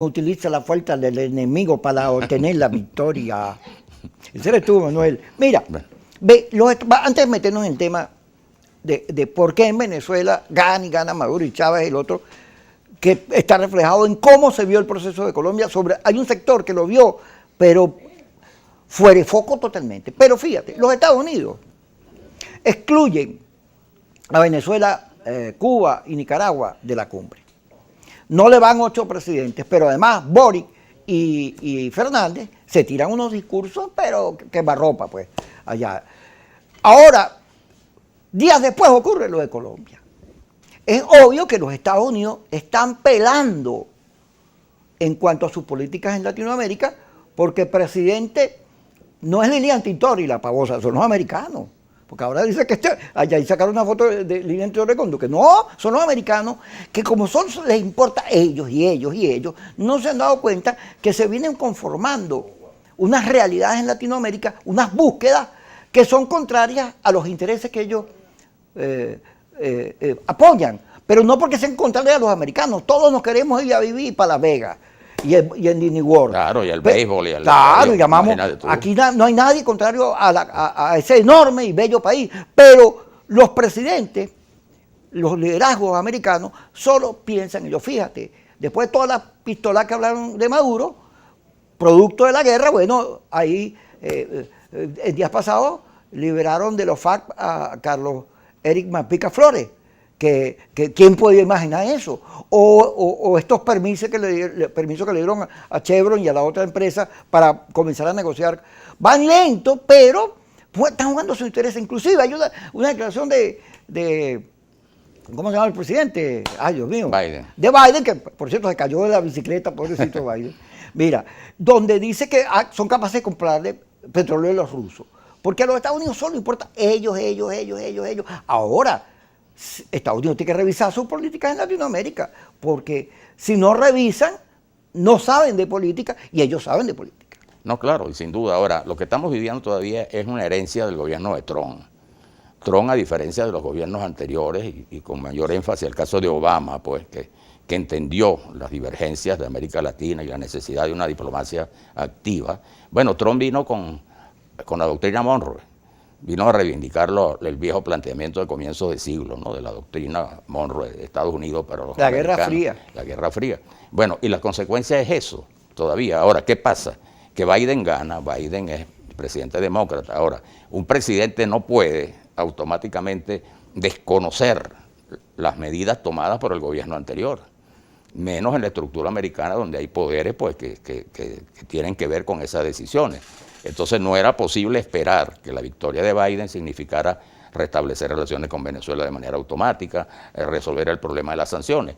utiliza la fuerza del enemigo para obtener la victoria. Ese eres tú, Manuel. Mira, ve, antes de meternos en el tema de por qué en Venezuela gana Maduro y Chávez el otro, que está reflejado en cómo se vio el proceso de Colombia. Hay un sector que lo vio, pero fuera de foco totalmente. Pero fíjate, los Estados Unidos excluyen a Venezuela, Cuba y Nicaragua de la cumbre. No le van 8 presidentes, pero además Boric y Fernández se tiran unos discursos, pero que barropa, pues, allá. Ahora, días después ocurre lo de Colombia. Es obvio que los Estados Unidos están pelando en cuanto a sus políticas en Latinoamérica, porque el presidente no es Lilian Tintori la pavosa, son los americanos. Porque ahora dice que allá sacaron una foto de Lilian Tintori, que no, son los americanos, que como les importa ellos, no se han dado cuenta que se vienen conformando unas realidades en Latinoamérica, unas búsquedas que son contrarias a los intereses que ellos apoyan, pero no porque sean contrarias a los americanos. Todos nos queremos ir a vivir para Las Vegas y en Disney World. Claro, y el béisbol y el claro, y llamamos, aquí no hay nadie contrario a ese enorme y bello país, pero los presidentes, los liderazgos americanos solo piensan en ellos. Fíjate, después de todas las pistolas que hablaron de Maduro, producto de la guerra, bueno, ahí el día pasado liberaron de los FARC a Carlos Eric Malpica Flores, que ¿quién podía imaginar eso? O estos permisos que le dieron a Chevron y a la otra empresa para comenzar a negociar. Van lento, pero pues, están jugando su interés. Inclusive hay una declaración de ¿cómo se llama el presidente? Ay, Dios mío. Biden. De Biden, que por cierto se cayó de la bicicleta, pobrecito Biden. Mira, donde dice que son capaces de comprarle petróleo a los rusos. Porque a los Estados Unidos solo importa ellos. Ahora, Estados Unidos tiene que revisar sus políticas en Latinoamérica, porque si no revisan, no saben de política y ellos saben de política. No, claro, y sin duda. Ahora, lo que estamos viviendo todavía es una herencia del gobierno de Trump. Trump, a diferencia de los gobiernos anteriores, y con mayor énfasis el caso de Obama, pues que entendió las divergencias de América Latina y la necesidad de una diplomacia activa. Bueno, Trump vino con la doctrina Monroe. Vino a reivindicar el viejo planteamiento de comienzos de siglo, ¿no? De la doctrina Monroe de Estados Unidos para los americanos. Guerra Fría. La Guerra Fría. Bueno, y la consecuencia es eso todavía. Ahora, ¿qué pasa? Que Biden gana, Biden es presidente demócrata. Ahora, un presidente no puede automáticamente desconocer las medidas tomadas por el gobierno anterior, menos en la estructura americana donde hay poderes pues, que tienen que ver con esas decisiones. Entonces no era posible esperar que la victoria de Biden significara restablecer relaciones con Venezuela de manera automática, resolver el problema de las sanciones.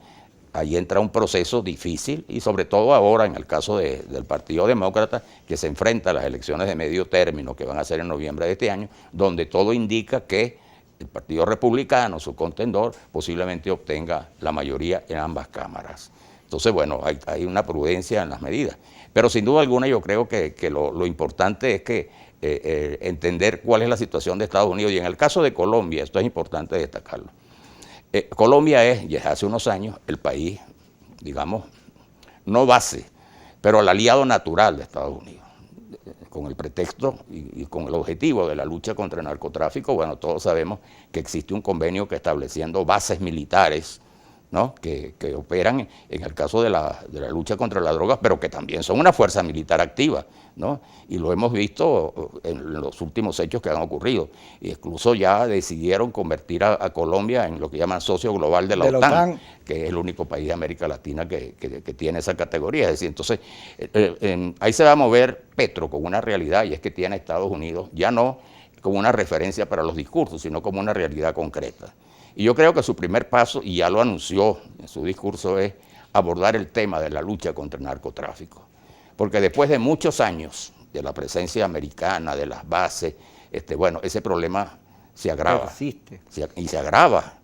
Ahí entra un proceso difícil y sobre todo ahora en el caso del Partido Demócrata, que se enfrenta a las elecciones de medio término que van a ser en noviembre de este año, donde todo indica que el Partido Republicano, su contendor, posiblemente obtenga la mayoría en ambas cámaras. Entonces, bueno, hay una prudencia en las medidas. Pero sin duda alguna yo creo que lo importante es que entender cuál es la situación de Estados Unidos. Y en el caso de Colombia, esto es importante destacarlo. Colombia es, desde hace unos años, el país, digamos, no base, pero el aliado natural de Estados Unidos. Con el pretexto y con el objetivo de la lucha contra el narcotráfico, bueno, todos sabemos que existe un convenio que estableciendo bases militares, ¿no? que operan en el caso de la lucha contra las drogas, pero que también son una fuerza militar activa, ¿no? Y lo hemos visto en los últimos hechos que han ocurrido. E incluso ya decidieron convertir a Colombia en lo que llaman socio global de la OTAN, que es el único país de América Latina que tiene esa categoría. Es decir, entonces ahí se va a mover Petro con una realidad, y es que tiene a Estados Unidos ya no como una referencia para los discursos, sino como una realidad concreta. Y yo creo que su primer paso, y ya lo anunció en su discurso, es abordar el tema de la lucha contra el narcotráfico. Porque después de muchos años de la presencia americana, de las bases, bueno, ese problema se agrava. Persiste. Y se agrava.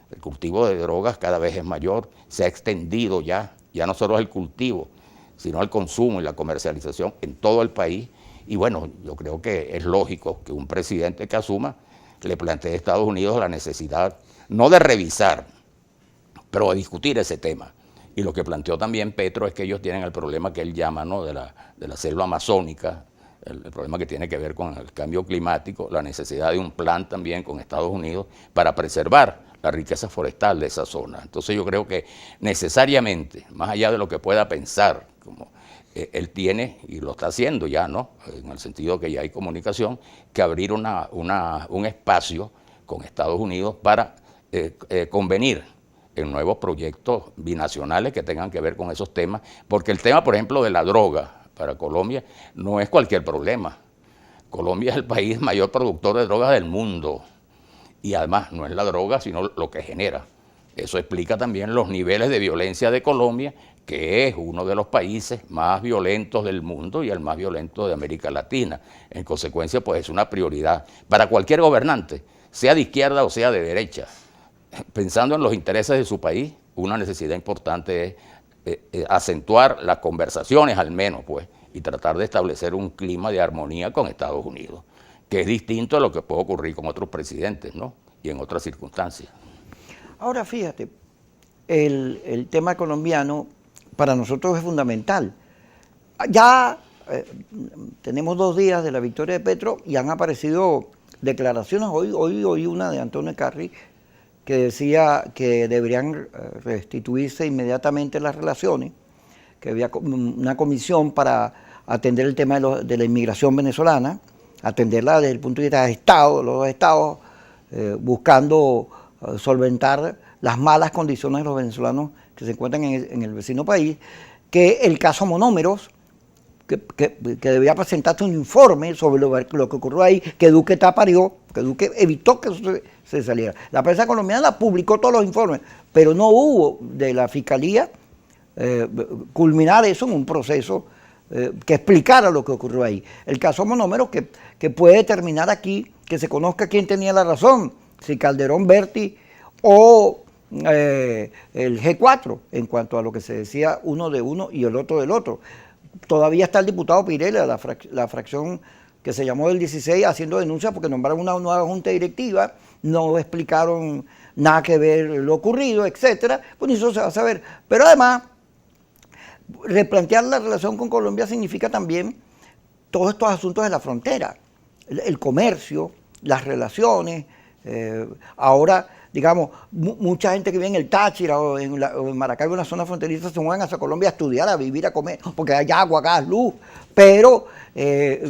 El cultivo de drogas cada vez es mayor, se ha extendido ya no solo el cultivo, sino el consumo y la comercialización en todo el país. Y bueno, yo creo que es lógico que un presidente que asuma le plantee a Estados Unidos la necesidad no de revisar, pero de discutir ese tema Y lo que planteó también Petro es que ellos tienen el problema que él llama, ¿no?, de la selva amazónica, el problema que tiene que ver con el cambio climático, la necesidad de un plan también con Estados Unidos para preservar la riqueza forestal de esa zona. Entonces yo creo que necesariamente, más allá de lo que pueda pensar, como él tiene, y lo está haciendo ya, ¿no?, en el sentido que ya hay comunicación, que abrir un espacio con Estados Unidos para convenir en nuevos proyectos binacionales que tengan que ver con esos temas, porque el tema, por ejemplo, de la droga para Colombia no es cualquier problema. Colombia es el país mayor productor de drogas del mundo, y además no es la droga, sino lo que genera. Eso explica también los niveles de violencia de Colombia, que es uno de los países más violentos del mundo y el más violento de América Latina. En consecuencia, pues es una prioridad para cualquier gobernante, sea de izquierda o sea de derecha. Pensando en los intereses de su país, una necesidad importante es acentuar las conversaciones al menos, pues, y tratar de establecer un clima de armonía con Estados Unidos, que es distinto a lo que puede ocurrir con otros presidentes, ¿no?, y en otras circunstancias. Ahora fíjate, el tema colombiano para nosotros es fundamental. Ya tenemos 2 días de la victoria de Petro y han aparecido declaraciones. Hoy oí una de Antonio Carri que decía que deberían restituirse inmediatamente las relaciones, que había una comisión para atender el tema de la inmigración venezolana, atenderla desde el punto de vista de Estado, los 2 estados, buscando solventar las malas condiciones de los venezolanos que se encuentran en el vecino país, que el caso Monómeros, que debía presentarse un informe sobre lo que ocurrió ahí, que Duque taparió, que Duque evitó que eso se saliera. La prensa colombiana publicó todos los informes, pero no hubo de la Fiscalía culminar eso en un proceso que explicara lo que ocurrió ahí. El caso Monómeros, que puede terminar aquí, que se conozca quién tenía la razón, si Calderón, Berti o el G4, en cuanto a lo que se decía uno de uno y el otro del otro. Todavía está el diputado Pirela, la fracción que se llamó del 16, haciendo denuncias porque nombraron una nueva junta directiva, no explicaron nada que ver lo ocurrido, etcétera. Pues eso se va a saber. Pero además, replantear la relación con Colombia significa también todos estos asuntos de la frontera, el comercio, las relaciones. Ahora, digamos, mucha gente que vive en el Táchira o en Maracaibo, en la zona fronteriza, se mueven hacia Colombia a estudiar, a vivir, a comer, porque hay agua, gas, luz, pero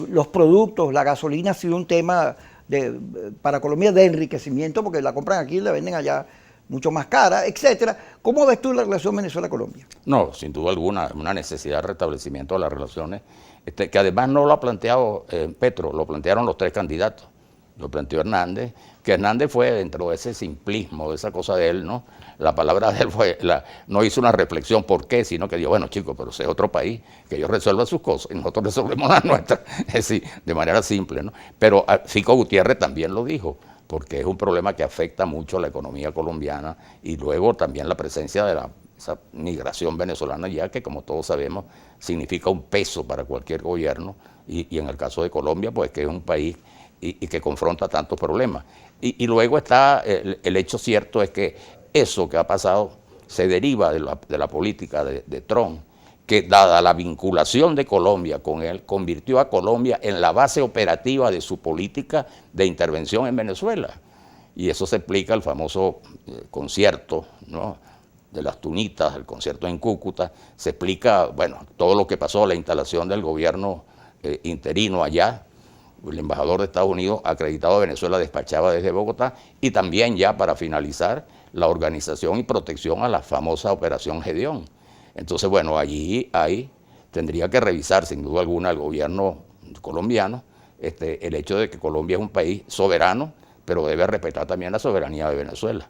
los productos, la gasolina ha sido un tema para Colombia de enriquecimiento, porque la compran aquí y la venden allá mucho más cara, etcétera. ¿Cómo ves tú la relación Venezuela-Colombia? No, sin duda alguna, una necesidad de restablecimiento de las relaciones, que además no lo ha planteado Petro, lo plantearon los 3 candidatos. Lo planteó Hernández, que Hernández fue dentro de ese simplismo, de esa cosa de él, ¿no? La palabra de él fue, no hizo una reflexión por qué, sino que dijo, bueno, chicos, pero ese es otro país, que ellos resuelvan sus cosas y nosotros resolvemos las nuestras, es decir, de manera simple, ¿no? Pero Fico Gutiérrez también lo dijo, porque es un problema que afecta mucho a la economía colombiana y luego también la presencia de esa migración venezolana ya que, como todos sabemos, significa un peso para cualquier gobierno y en el caso de Colombia, pues que es un país y que confronta tantos problemas. Y luego está el hecho cierto es que eso que ha pasado se deriva de la política de Trump, que dada la vinculación de Colombia con él, convirtió a Colombia en la base operativa de su política de intervención en Venezuela. Y eso se explica el famoso concierto, ¿no?, de las Tunitas, el concierto en Cúcuta, se explica, bueno, todo lo que pasó, la instalación del gobierno interino allá. El embajador de Estados Unidos acreditado de Venezuela despachaba desde Bogotá y también ya para finalizar la organización y protección a la famosa Operación Gedeón. Entonces, bueno, ahí tendría que revisar sin duda alguna el gobierno colombiano el hecho de que Colombia es un país soberano, pero debe respetar también la soberanía de Venezuela.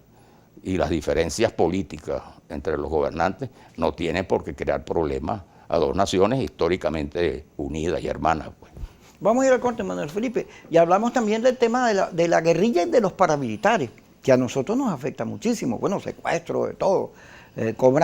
Y las diferencias políticas entre los gobernantes no tienen por qué crear problemas a 2 naciones históricamente unidas y hermanas, pues. Vamos a ir al corte, Manuel Felipe, y hablamos también del tema de la guerrilla y de los paramilitares, que a nosotros nos afecta muchísimo. Bueno, secuestro, de todo, cobran